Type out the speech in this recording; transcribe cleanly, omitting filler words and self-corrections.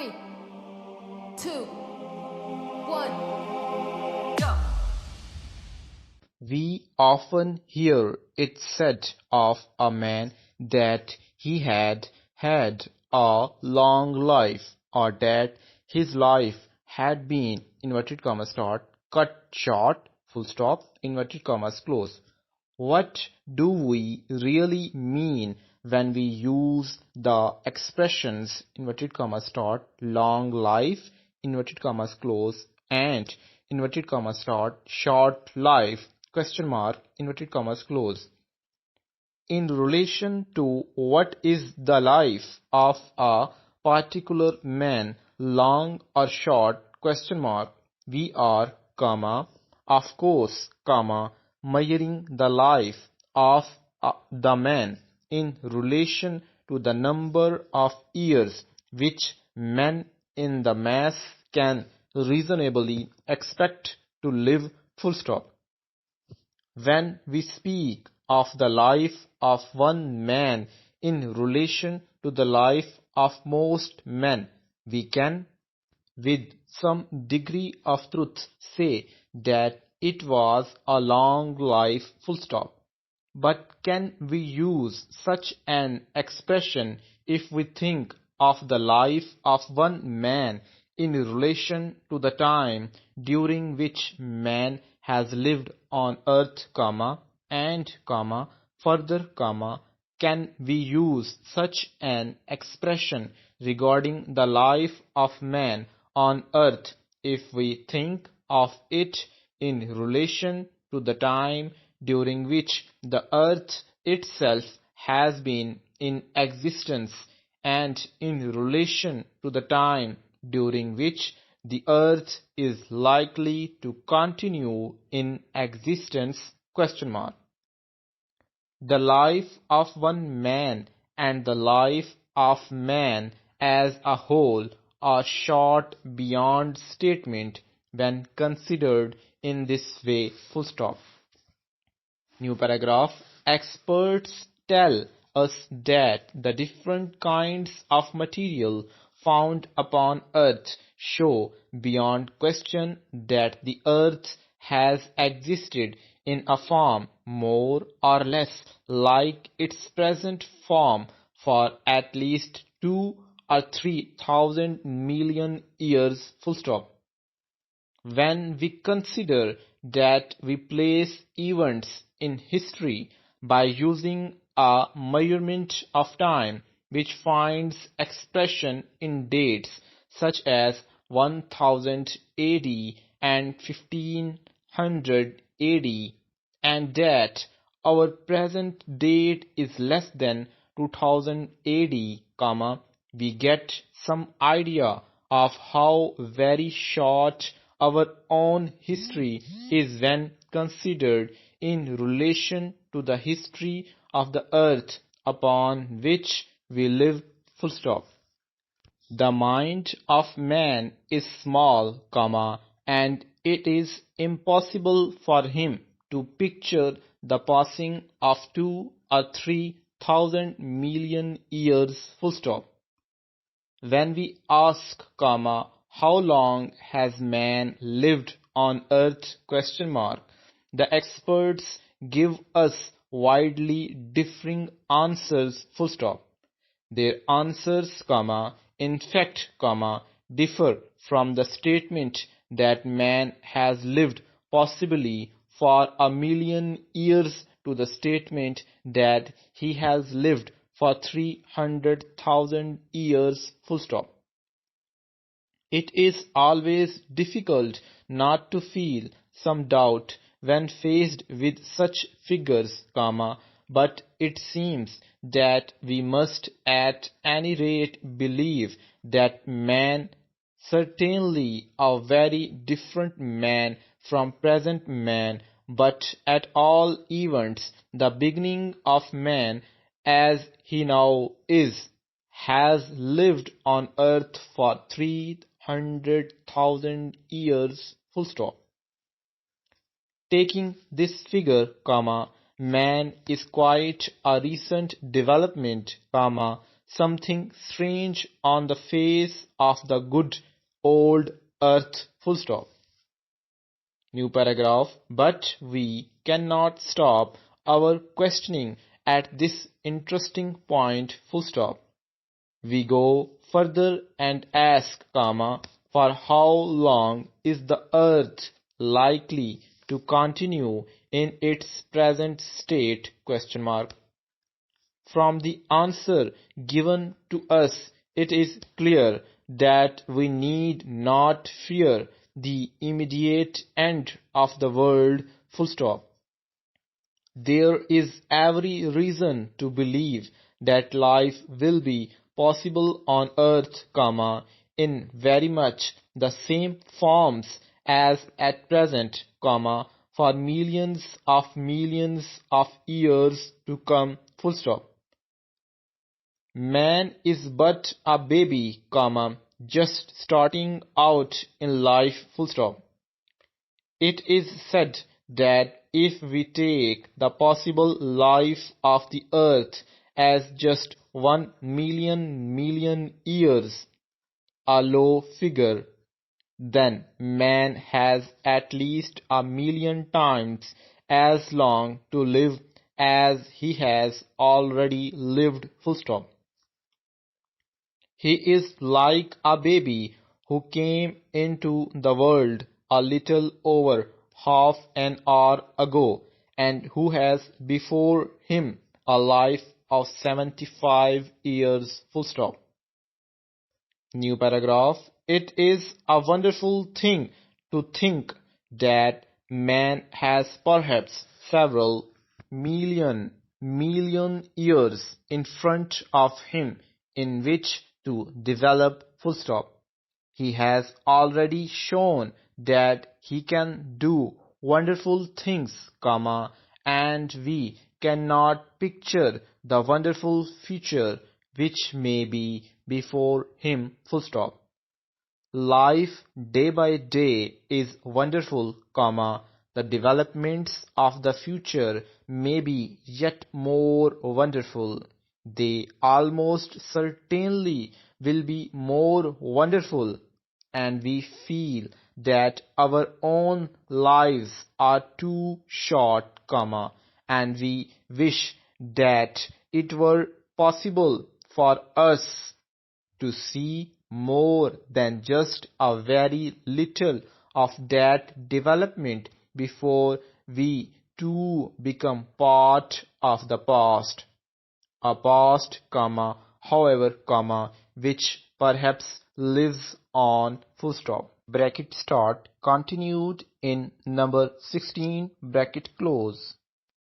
3, 2, 1, go! We often hear it said of a man that he had had a long life, or that his life had been inverted commas start cut short full stop inverted commas close. What do we really mean when we use the expressions inverted commas start long life inverted commas close and inverted commas start short life question mark inverted commas close in relation to what is the life of a particular man, long or short question mark, we are comma of course comma measuring the life of the man in relation to the number of years which men in the mass can reasonably expect to live full stop. When we speak of the life of one man in relation to the life of most men, we can, with some degree of truth, say that it was a long life full stop. But can we use such an expression if we think of the life of one man in relation to the time during which man has lived on earth, and further, can we use such an expression regarding the life of man on earth if we think of it in relation to the time during which the earth itself has been in existence, and in relation to the time during which the earth is likely to continue in existence? The life of one man and the life of man as a whole are short beyond statement when considered in this way. Full stop. New paragraph. Experts tell us that the different kinds of material found upon earth show beyond question that the earth has existed in a form more or less like its present form for at least 2 or 3 thousand million years. Full stop. When we consider that we place events in history by using a measurement of time which finds expression in dates such as 1000 AD and 1500 AD, and that our present date is less than 2000 AD, we get some idea of how very short our own history is when considered in relation to the history of the earth upon which we live. Full stop. The mind of man is small, and it is impossible for him to picture the passing of 2 or 3 thousand million years. Full stop. When we ask, how long has man lived on earth? The experts give us widely differing answers. Full stop. Their answers, in fact, differ from the statement that man has lived possibly for 1,000,000 years to the statement that he has lived for 300,000 years. Full stop. It is always difficult not to feel some doubt when faced with such figures, but it seems that we must at any rate believe that man, certainly a very different man from present man, but at all events the beginning of man as he now is, has lived on earth for 300,000 years. Full stop. Taking this figure, man is quite a recent development, something strange on the face of the good old earth, full stop. New paragraph. But we cannot stop our questioning at this interesting point, full stop. We go further and ask, comma, for how long is the earth likely to continue in its present state, question mark. From the answer given to us, it is clear that we need not fear the immediate end of the world, full stop. There is every reason to believe that life will be possible on earth, comma, in very much the same forms as at present, comma, for millions of years to come, full stop. Man is but a baby, comma, just starting out in life, full stop. It is said that if we take the possible life of the earth as just 1 million years, a low figure, then man has at least 1 million times as long to live as he has already lived, full stop. He is like a baby who came into the world a little over half an hour ago and who has before him a life of 75 years, full stop. New paragraph. It is a wonderful thing to think that man has perhaps several million years in front of him in which to develop, full stop. He has already shown that he can do wonderful things, comma, and we cannot picture the wonderful future which may be before him, full stop. Life day by day is wonderful, comma, the developments of the future may be yet more wonderful. They almost certainly will be more wonderful, and we feel that our own lives are too short, comma, and we wish that it were possible for us to see more than just a very little of that development before we too become part of the past. A past, comma, however, comma, which perhaps lives on, full stop. Bracket start continued in number 16, bracket close.